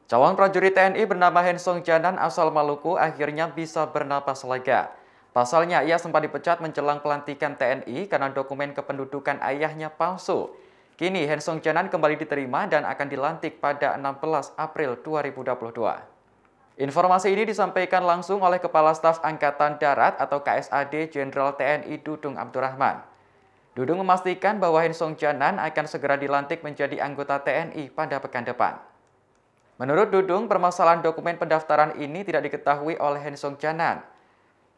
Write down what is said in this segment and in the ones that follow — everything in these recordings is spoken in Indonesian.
Calon prajurit TNI bernama Hensong Janan asal Maluku akhirnya bisa bernapas lega. Pasalnya, ia sempat dipecat menjelang pelantikan TNI karena dokumen kependudukan ayahnya palsu. Kini, Hensong Janan kembali diterima dan akan dilantik pada 16 April 2022. Informasi ini disampaikan langsung oleh Kepala Staf Angkatan Darat atau KSAD Jenderal TNI Dudung Abdurrahman. Dudung memastikan bahwa Hensong Janan akan segera dilantik menjadi anggota TNI pada pekan depan. Menurut Dudung, permasalahan dokumen pendaftaran ini tidak diketahui oleh Hensong Janan.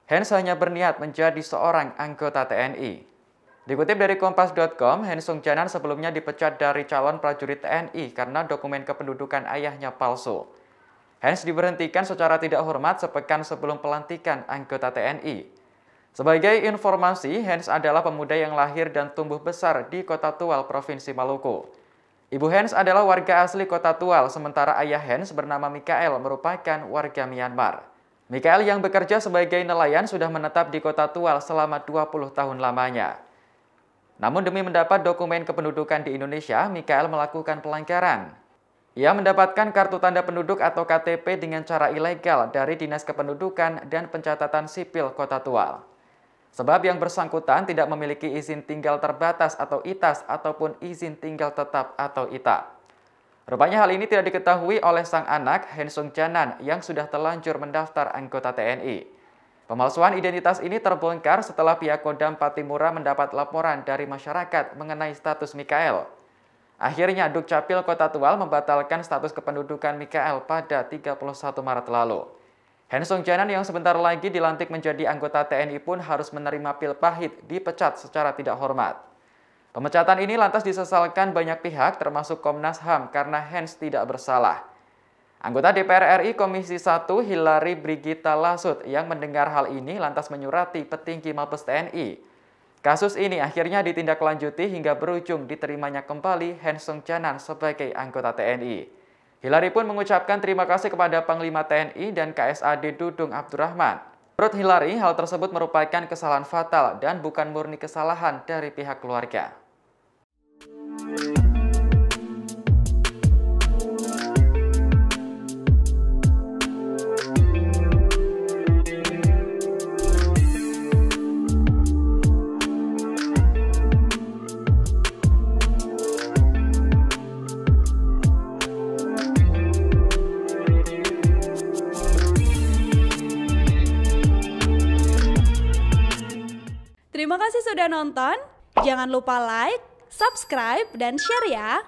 Hens hanya berniat menjadi seorang anggota TNI. Dikutip dari Kompas.com, Hensong Janan sebelumnya dipecat dari calon prajurit TNI karena dokumen kependudukan ayahnya palsu. Hens diberhentikan secara tidak hormat sepekan sebelum pelantikan anggota TNI. Sebagai informasi, Hens adalah pemuda yang lahir dan tumbuh besar di Kota Tual, Provinsi Maluku. Ibu Hens adalah warga asli Kota Tual, sementara ayah Hens bernama Mikael merupakan warga Myanmar. Mikael yang bekerja sebagai nelayan sudah menetap di Kota Tual selama 20 tahun lamanya. Namun demi mendapat dokumen kependudukan di Indonesia, Mikael melakukan pelanggaran. Ia mendapatkan kartu tanda penduduk atau KTP dengan cara ilegal dari Dinas Kependudukan dan Pencatatan Sipil Kota Tual. Sebab yang bersangkutan tidak memiliki izin tinggal terbatas atau ITAS ataupun izin tinggal tetap atau ITA. Rupanya hal ini tidak diketahui oleh sang anak, Hensong Janan, yang sudah terlanjur mendaftar anggota TNI. Pemalsuan identitas ini terbongkar setelah pihak Kodam Patimura mendapat laporan dari masyarakat mengenai status Mikael. Akhirnya, Dukcapil Kota Tual membatalkan status kependudukan Mikael pada 31 Maret lalu. Hensong Janan yang sebentar lagi dilantik menjadi anggota TNI pun harus menerima pil pahit, dipecat secara tidak hormat. Pemecatan ini lantas disesalkan banyak pihak termasuk Komnas HAM karena Hens tidak bersalah. Anggota DPR RI Komisi 1 Hillary Brigita Lasut yang mendengar hal ini lantas menyurati petinggi Mabes TNI. Kasus ini akhirnya ditindaklanjuti hingga berujung diterimanya kembali Hensong Janan sebagai anggota TNI. Hillary pun mengucapkan terima kasih kepada Panglima TNI dan KSAD Dudung Abdurrahman. Menurut Hillary, hal tersebut merupakan kesalahan fatal dan bukan murni kesalahan dari pihak keluarga. Terima kasih sudah nonton. Jangan lupa like, subscribe, dan share ya.